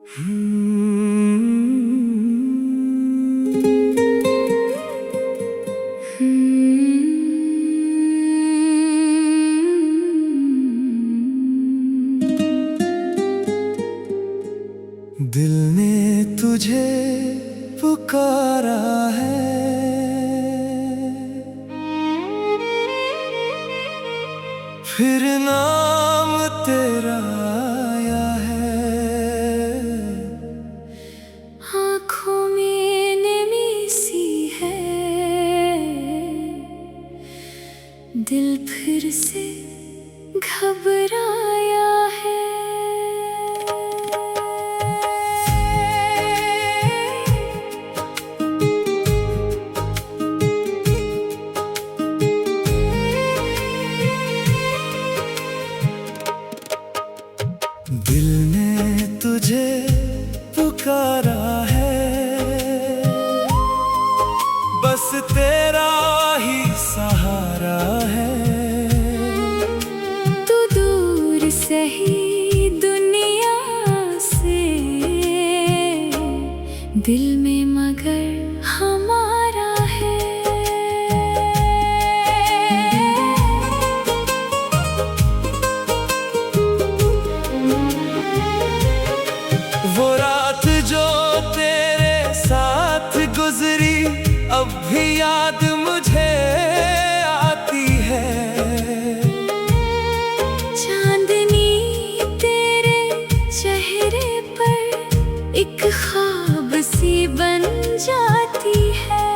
दिल ने तुझे पुकारा है, फिर नाम तेरा आया है। आँखों में नमी सी है, दिल फिर से घबराया है। दिल ने तुझे पुकारा है, बस तेरा ही सहारा है। तू दूर सही दुनिया से, दिल में मगर हमारा है। वो रात जो तेरे साथ गुजरी अब भी याद मुझे आती है। चांदनी तेरे चेहरे पर एक ख्वाब सी बन जाती है।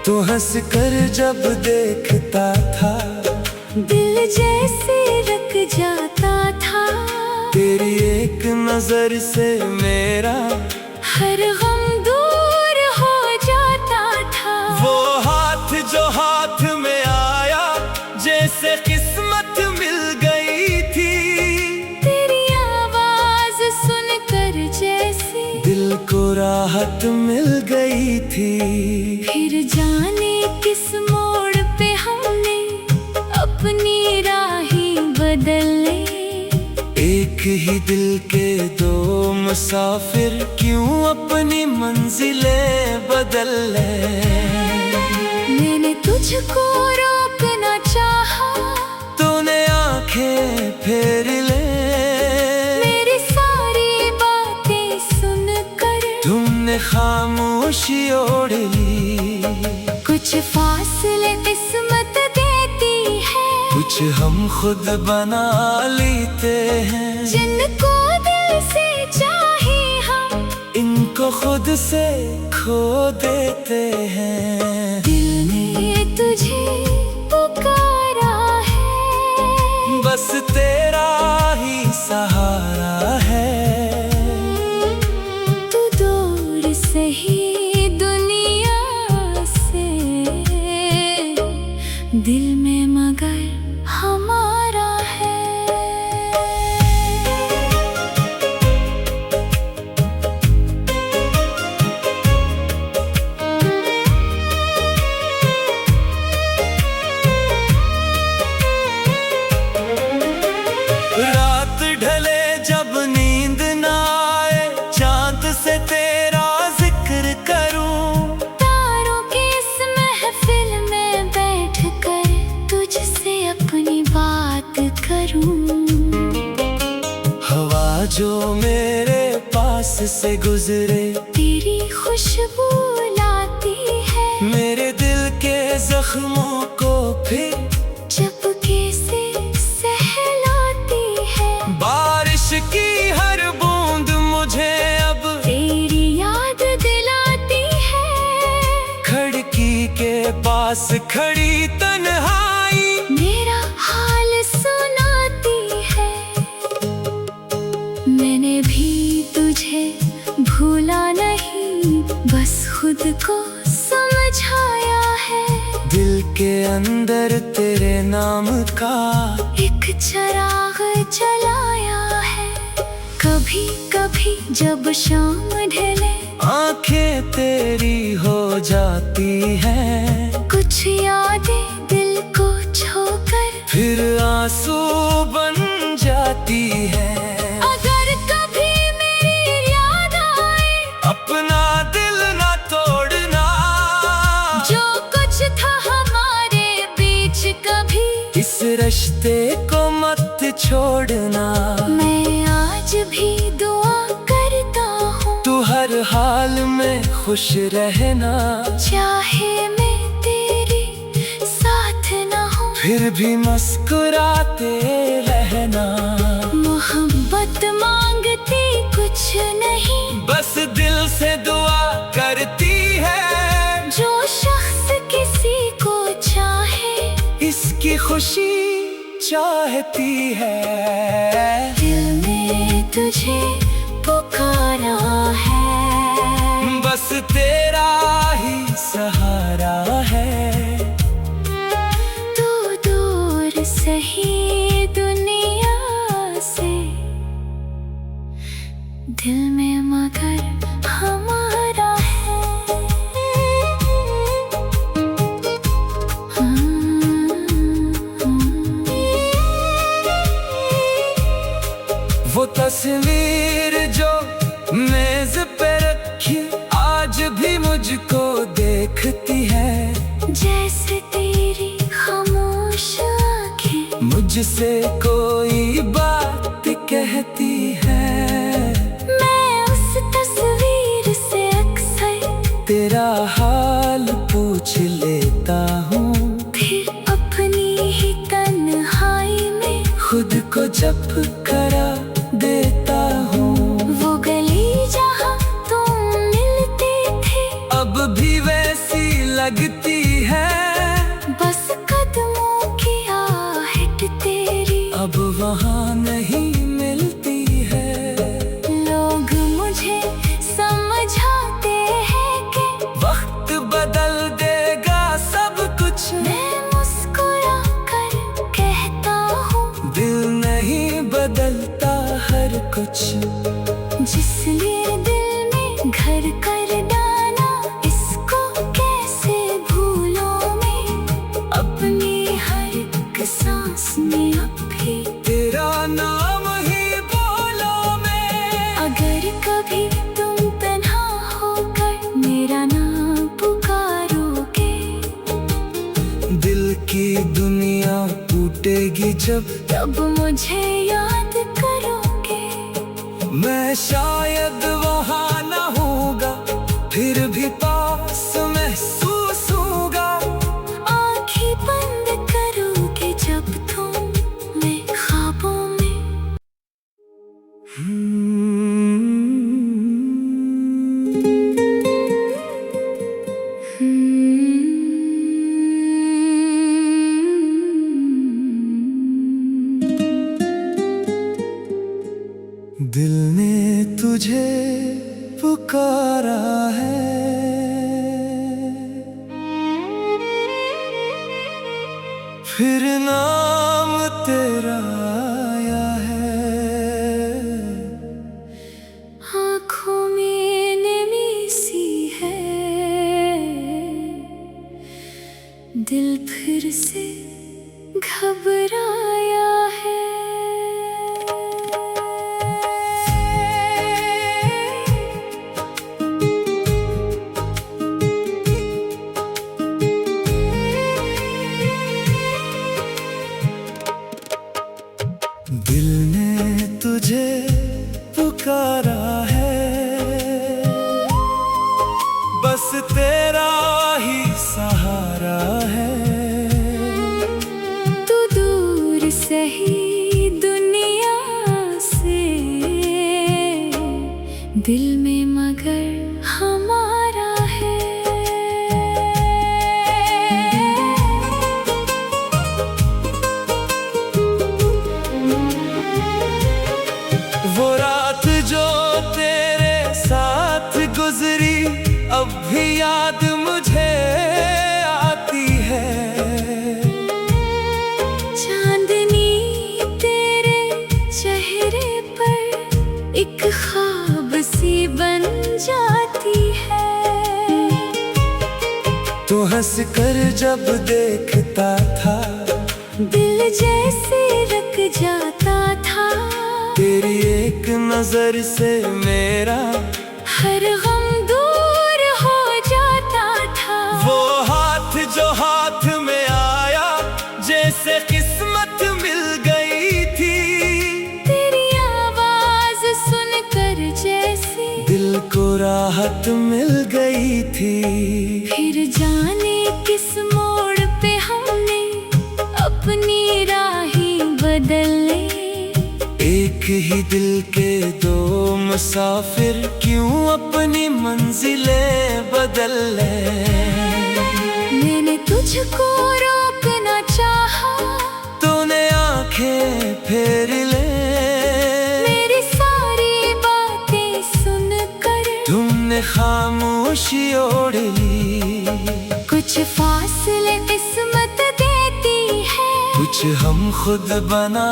तू हंस कर जब देखता था, दिल जैसे रख जाता था। तेरी एक नजर से मेरा हर गम दूर हो जाता था। वो हाथ जो हाथ में आया, जैसे किस्मत मिल गई थी। तेरी आवाज सुनकर जैसे दिल को राहत मिल गई थी। फिर जाने किस मोड़ पे हमने अपनी राहें बदल ली। एक ही दिल के दो मुसाफिर क्यों अपनी मंजिलें बदल ले। मैंने तुझको रोकना चाहा, तूने आंखें फेर ले। मेरी सारी बातें सुनकर तुमने खामोशी ओढ़ ली। कुछ फासले किस्मत देती है, कुछ हम खुद बना लेते हैं। जिनको दिल से चाहे हम, इनको खुद से खो देते हैं। दिल ने तुझे पुकारा है, बस तेरा ही सहारा है। तू दूर सही दुनिया से, दिल में मगर हमारा है। रात ढले जब नींद ना आए, चांद से तेरा जिक्र करूं। तारों की इस महफिल में बैठ कर तुझसे अपनी बात करूं। हवा जो मेरे पास से गुजरे, तेरी खुशबू लाती है। मेरे दिल के जख्मों को फिर चुपके से सहलाती है। बारिश की हर बूंद मुझे अब तेरी याद दिलाती है। खिड़की के पास खड़ी तन्हाई मेरा हाल सुनाती है। मैंने भी तुझे भूला नहीं, बस खुद को समझाया है। दिल के अंदर तेरे नाम का एक चिराग जलाया है। कभी कभी जब शाम ढले, आंखें तेरी हो जाती हैं। कुछ यादें दिल को छोकर फिर आंसू बन जाती है। अगर रास्ते को मत छोड़ना। मैं आज भी दुआ करता हूँ, तू हर हाल में खुश रहना। चाहे मैं तेरे साथ ना हूँ, फिर भी मुस्कुराते रहना। मोहब्बत मांगती कुछ नहीं, बस दिल से दुआ करती है। जो शख्स किसी को चाहे, इसकी खुशी चाहती है। दिल ने तुझे पुकारा है, बस तेरा ही सहारा है। तू दूर सही दुनिया से, दिल में मगर हमारा है। वो तस्वीर जो मेज पे रखी आज भी मुझको देखती है। जैसे तेरी खामोश आँखें मुझसे कोई बात कहती है। मैं उस तस्वीर से अक्सर तेरा हाल पूछ लेता हूँ। फिर अपनी ही तन्हाई में खुद को जब करा देता हूँ। वो गली जहाँ तुम मिलते थे, अब भी वैसी लगती है। बस कदमों की आहट तेरी अब वहाँ नहीं मिलती है। लोग मुझे समझाते हैं कि वक्त बदल देगा सब कुछ। मैं मुस्कुरा कर कहता हूँ, दिल नहीं बदलता हर कुछ। जिसने दिल में घर कर डाला, इसको कैसे भूलों मैं। अपनी हर एक सांस में अब भी तेरा नाम ही बोलो मैं। अगर कभी तुम तन्हा होकर मेरा नाम पुकारोगे, दिल की दुनिया टूटेगी जब, तब मुझे याद करोगे। मैं शायद वहाँ न होगा, फिर भी पास महसूस होगा। आँखें बंद करोगे जब तुम मैं ख्वाबों में। दिल ने तुझे पुकारा है, फिर नाम तेरा आया है। आँखों में नमी सी है, दिल फिर से घबराया है। दिल ने तुझे पुकारा है, बस तेरा ही सहारा है। तू दूर सही दुनिया से, दिल में मगर हमारा है। वो रात जो तेरे साथ गुजरी अब भी याद मुझे आती है। चांदनी तेरे चेहरे पर एक ख्वाब सी बन जाती है। तू हंस कर जब देखता था, दिल जैसे रक जाता था। तेरी एक नजर से मेरा हर गम दूर हो जाता था। वो हाथ जो हाथ में आया, जैसे किस्मत मिल राहत मिल गई थी। फिर जाने किस मोड़ पे हमने अपनी राहें बदल ली। एक ही दिल के दो मुसाफिर क्यों अपनी मंजिलें बदल ले। मैंने तुझको रोकना चाहा, तूने आंखें फेर ले। मेरी सारी बातें सुनकर तुमने खामोशी ओढ़ ली। कुछ फासले किस्मत देती है, कुछ हम खुद बना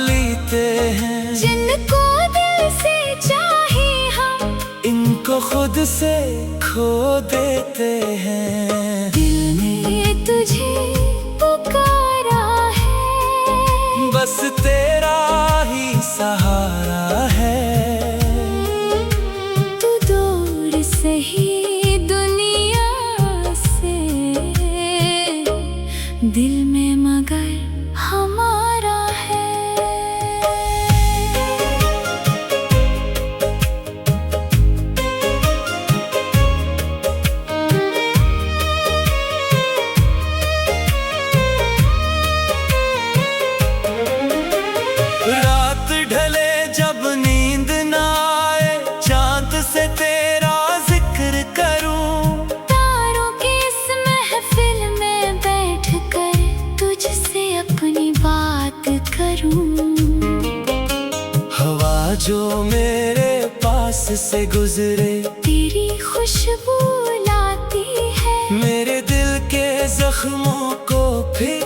लेते हैं। जिनको दिल से चाहे हम, इनको खुद से खो देते हैं। दिल ने तुझे पुकारा है, बस तेरा ही सहारा है। तू दूर सही दुनिया से, दिल में मगर हमारा है। रात ढले जब नींद ना आए, चांद से तेरा जिक्र करूं। तारों की इस महफिल में बैठकर तुझसे अपनी बात करूं। हवा जो मेरे पास से गुजरे, तेरी खुशबू लाती है, मेरे दिल के जख्मों को फिर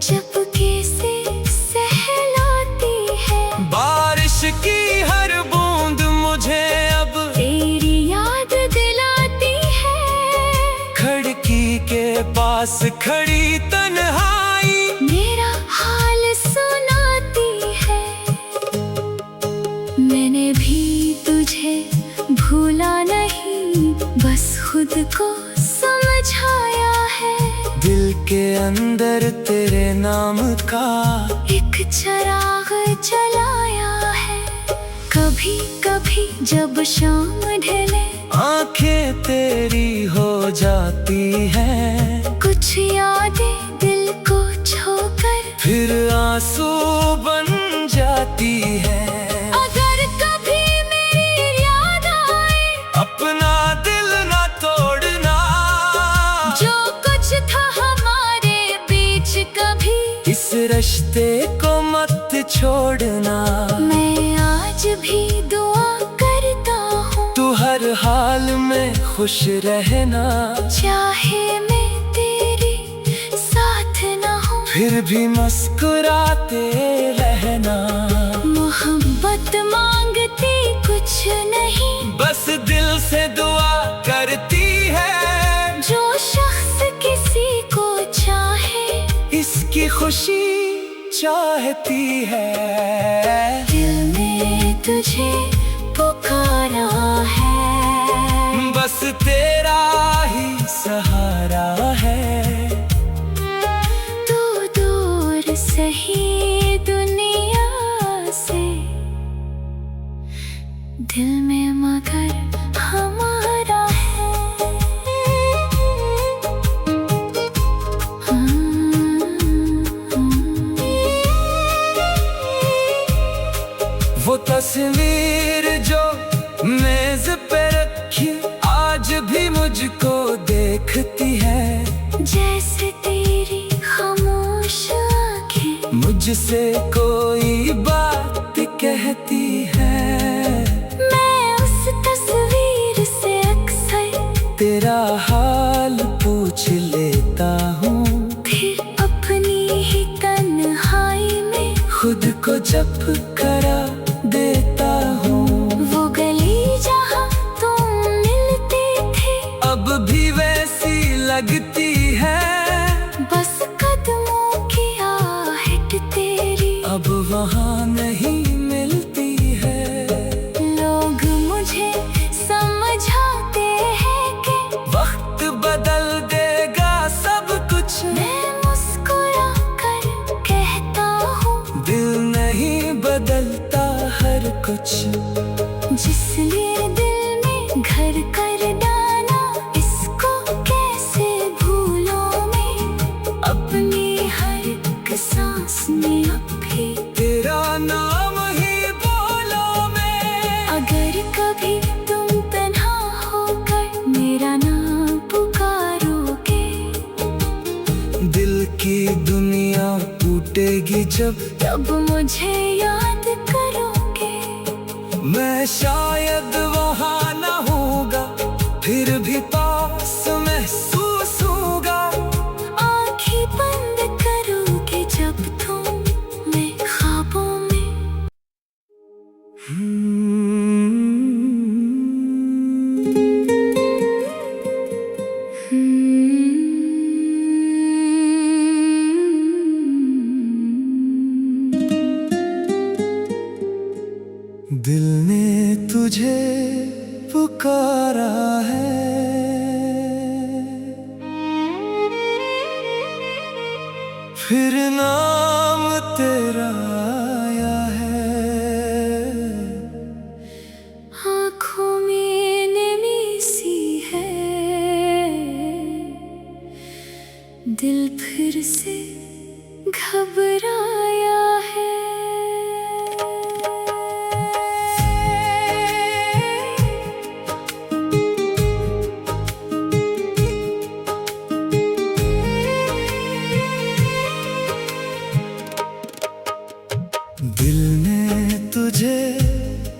चुपके से सहलाती है। बारिश की हर बूंद मुझे अब तेरी याद दिलाती है, खिड़की के पास खड़ी तन्हाई मेरा हाल सुनाती है। मैंने भी तुझे भूला नहीं, बस खुद को समझाया है। दिल के अंदर तेरे नाम का एक चिराग जलाया है। कभी कभी जब शाम ढले, आंखें तेरी हो जाती हैं। कुछ यादें दिल को छोकर फिर आंसू बन जाती है। अगर कभी मेरी याद आए, अपना दिल ना तोड़ना, जो कुछ था हमारे बीच कभी, इस रिश्ते को मत छोड़ना। मैं आज भी दुआ करता हूँ, तू हर हाल में खुश रहना। चाहे मैं तेरे साथ न हूँ, फिर भी मुस्कुराते रहना। मोहब्बत मांगती कुछ नहीं, बस दिल से दुआ करती है। जो शख्स किसी को चाहे, इसकी खुशी चाहती है। दिल ने तुझे पुकारा है, बस तेरा ही सहारा है। तू दूर सही दुनिया से, दिल में मगर हमारा है। वो तस्वीर जो मेज पे रखी, आज भी मुझको देखती है। जैसे तेरी खामोश आंखें मुझसे कोई बात कहती है। मैं उस तस्वीर से अक्सर तेरा हाल पूछ लेता हूँ। फिर अपनी ही तन्हाई में खुद को जब करा देता हूँ। वो गली जहाँ तुम मिलते थे, अब भी वैसी लगती है। बस कदमों की आहट तेरी अब वहाँ नहीं मिलती है। लोग मुझे समझाते हैं कि वक्त बदल देगा सब कुछ, मैं मुस्कुरा कर कहता हूँ। दिल नहीं बदलता हर कुछ। जिस लिए दिल में घर जब तब मुझे याद करोगे। मैं शायद वहाँ न होगा, फिर भी पास महसूस होगा। आँखें बंद करोगे जब तुम मैं ख्वाबों में। दिल ने तुझे पुकारा है, फिर नाम तेरा आया है। आँखों में नमी सी है, दिल फिर से घबराया है। दिल ने तुझे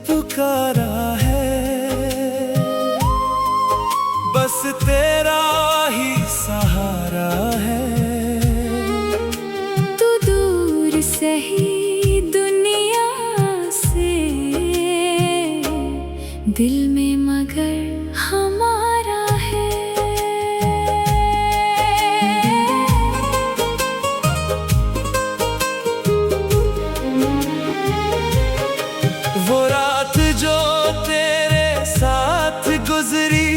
पुकारा है, बस तेरा ही सहारा है। तू दूर सही दुनिया से, दिल में मगर हमारा है। वो रात जो तेरे साथ गुजरी,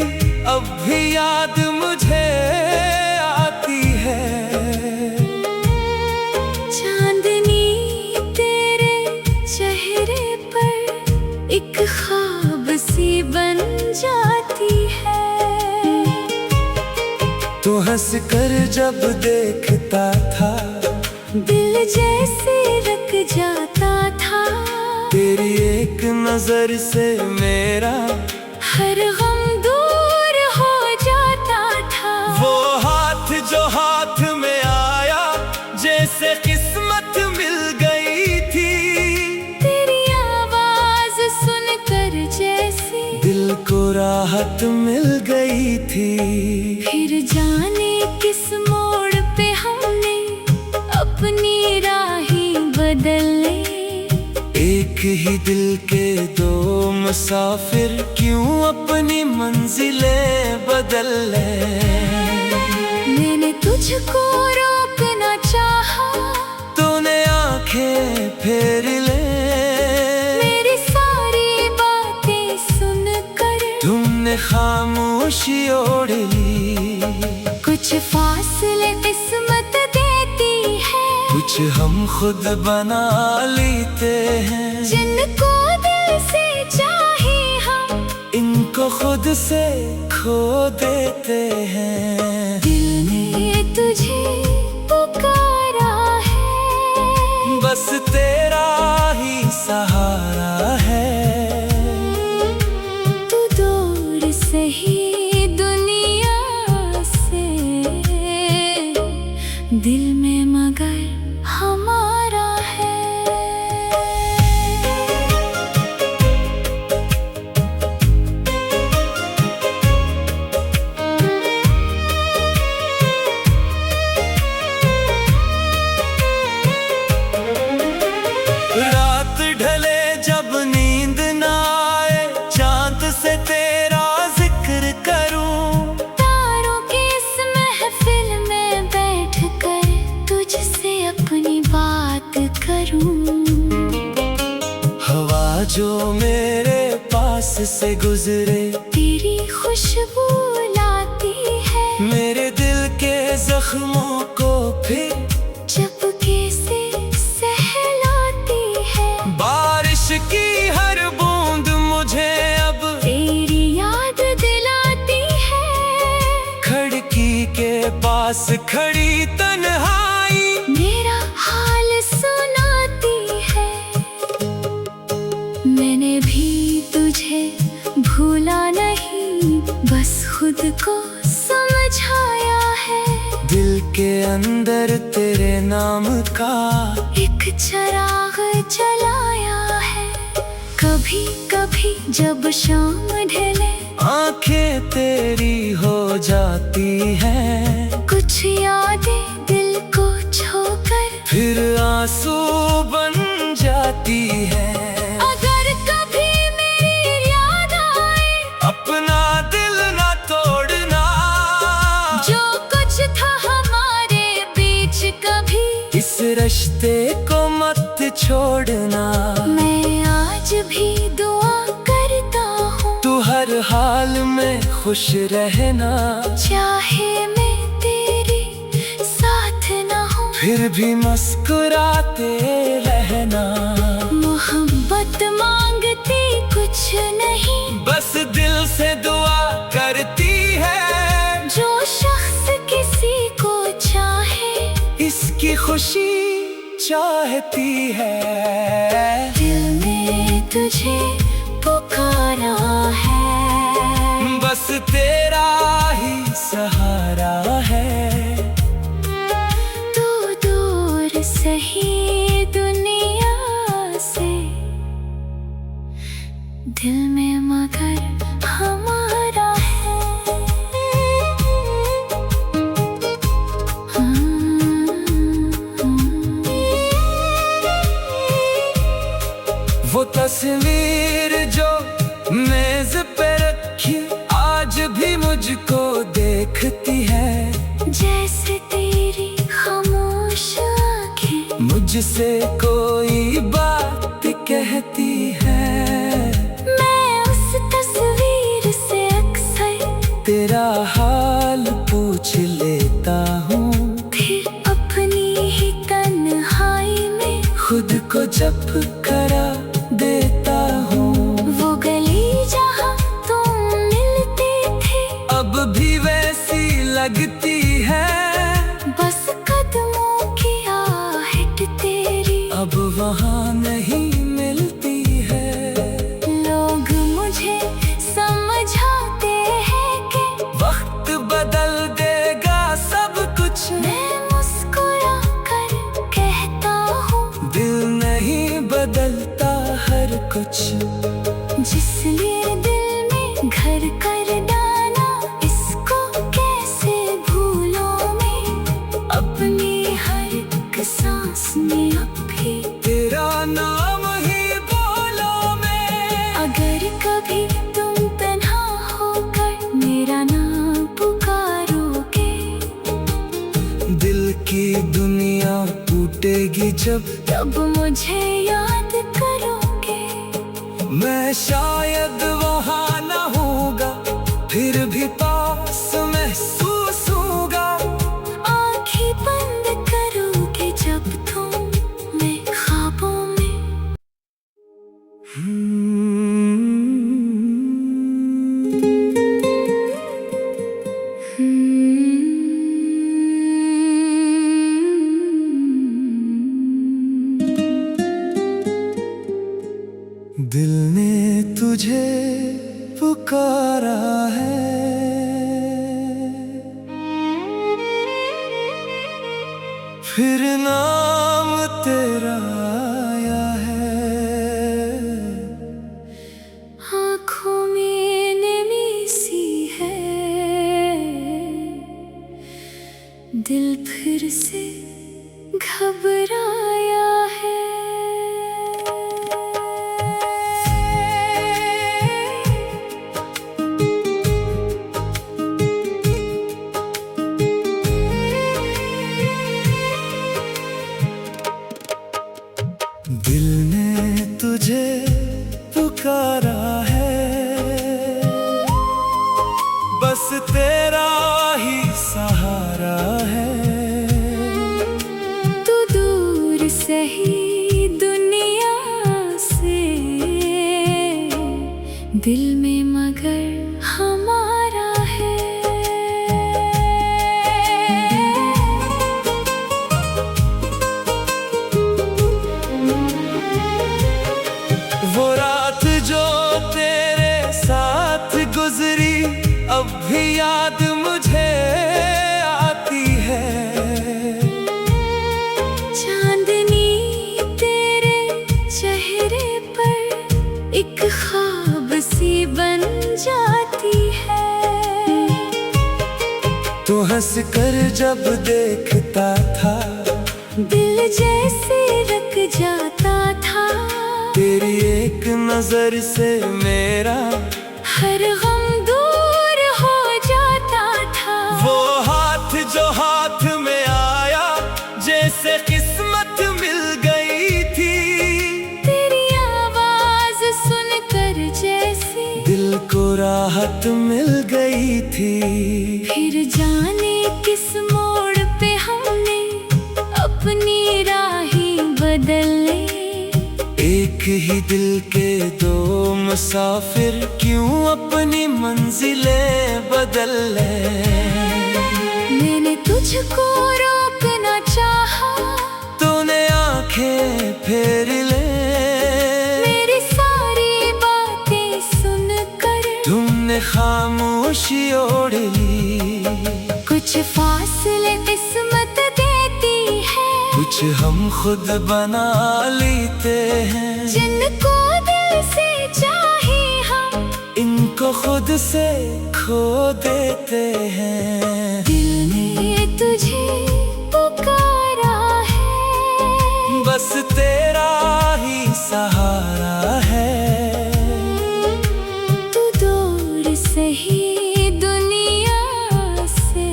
अब भी याद मुझे आती है। चांदनी तेरे चेहरे पर एक ख्वाब सी बन जाती है। तू हंस कर जब देखता था, दिल जैसे रख जाता था। तेरी एक नजर से मेरा हर गम दूर हो जाता था। वो हाथ जो हाथ में आया, जैसे किस्मत मिल गई थी। तेरी आवाज सुनकर जैसे दिल को राहत मिल गई थी। फिर जाने किस मोड़ पे हमने अपनी राहें बदल ली। एक ही दिल के दो मुसाफिर, क्यों अपनी मंजिलें बदल ले। मैंने तुझको रोकना चाहा, तूने आंखें फेर ले। मेरी सारी बातें सुनकर तुमने खामोशी ओढ़ ली। कुछ फासले किस्मत देती है, कुछ हम खुद बना लेते हैं। जिनको दिल से चाहे हम, इनको खुद से खो देते हैं। दिल ने तुझे पुकारा है, बस तेरा ही सहारा है। तू दूर सही दुनिया से, दिल में मगर हमारा है। रात ढले जब नींद ना आए, चांद से तेरा जिक्र करूं। तारों की इस महफिल में बैठकर तुझसे अपनी बात करूं। हवा जो मेरे पास से गुजरे, तेरी खुशबू लाती है। मेरे दिल के जख्मों को फिर चुपके से सहलाती है। बारिश की हर बूंद मुझे अब तेरी याद दिलाती है। खिड़की के पास खड़ी तन्हाई मेरा हाल सुनाती है। मैंने भी तुझे भूला नहीं, बस खुद को समझाया है। दिल के अंदर तेरे नाम का एक चिराग जलाया है। कभी कभी जब शाम ढले आंखें तेरी हो जाती हैं, कुछ यादें दिल को छोकर फिर आंसू बन जाती है। अगर कभी मेरी याद आए अपना दिल ना तोड़ना, जो कुछ था हमारे बीच कभी इस रिश्ते को मत छोड़ना। मैं आज भी दुआ करता हूँ, तू हर हाल में खुश रहना, चाहे मैं तेरे साथ ना हूँ फिर भी मुस्कुराते रहना। मोहब्बत मांगती कुछ नहीं, बस दिल से दुआ करती है, जो शख्स किसी को चाहे इसकी खुशी चाहती है। दिल ने तुझे पुकारा है, बस तेरा ही सहारा है। तू दूर सही दुनिया से, दिल में मगर हमारा है। वो तस्वीर जो मेज पे रखी आज भी मुझको देखती है, जैसे तेरी खामोश आंखें मुझसे कोई बात कहती है। मैं उस तस्वीर से अक्सर तेरा हाल पूछ लेता हूँ, फिर अपनी ही तन्हाई में खुद को जब करा देता हूँ। वो गली जहाँ तुम मिलते थे अब भी वैसी लगती है, बस कदमों की आहट तेरी अब वहाँ नहीं मिलती है। लोग मुझे समझाते हैं कि वक्त बदल देगा सब कुछ, मैं मुस्कुरा कर कहता हूँ, दिल नहीं बदलता हर कुछ। जिसने दिल में घर कर डाला इसको कैसे भूलों में, अपनी हर एक सांस में अब भी तेरा नाम ही बोलो मैं, अगर कभी तुम तन्हा होकर मेरा नाम पुकारोगे, दिल की दुनिया टूटेगी जब तब मुझे याद करोगे। मैं शायद वहाँ न होगा, फिर भी पास महसूस होगा। आँखें बंद करोगे जब तुम मैं ख्वाबों में। दिल ने तुझे पुकारा है, फिर नाम तेरा आया है। आँखों में नमी सी है, दिल फिर से घबराया है। दिल ने तुझे पुकारा है, बस तेरा ही सहारा है। तू दूर सही दुनिया से, दिल में मगर हमारा है। वो रात जो तेरे साथ गुजरी अब भी याद मुझे आती है। चांदनी ख्वाब सी बन जाती है। तू हंस कर जब देखता था, दिल जैसे रख जाता था। तेरी एक नजर से मेरा हर गम दूर हो जाता था। वो हाथ जो हाथ में आया, जैसे किस्मत मिल गई थी। तेरी आवाज सुनकर जैसे दिल को राहत मिल गई थी। फिर जाने किस मोड़ पे हमने अपनी राहें बदल ली। एक ही दिल के दो मुसाफिर क्यों अपनी मंजिलें बदल ले। मैंने तुझको रोकना चाहा, तूने आंखें फेर ले। मेरी सारी बातें सुनकर तुमने खामोशी ओढ़ ली। कुछ फासले किस्मत देती है, कुछ हम खुद बना लेते हैं। जिनको दिल से चाहे हम, इनको खुद से खो देते हैं। दिल ने तुझे पुकारा है, बस तेरा ही सहारा है। तू दूर सही दुनिया से,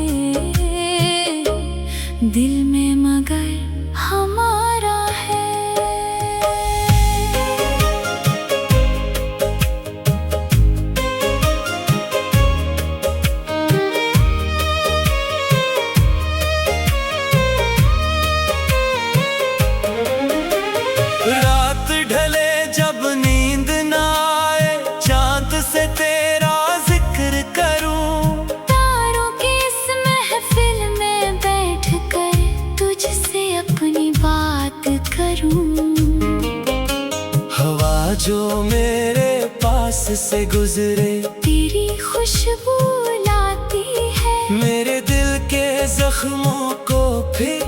दिल में मगर हमारा है। रात ढले जब नींद ना आए, चांद से तेरा जिक्र करूं। तारों की इस महफिल में बैठ कर तुझसे अपनी बात करूं। हवा जो मेरे पास से गुजरे, तेरी खुशबू लाती है। मेरे दिल के जख्मों को फिर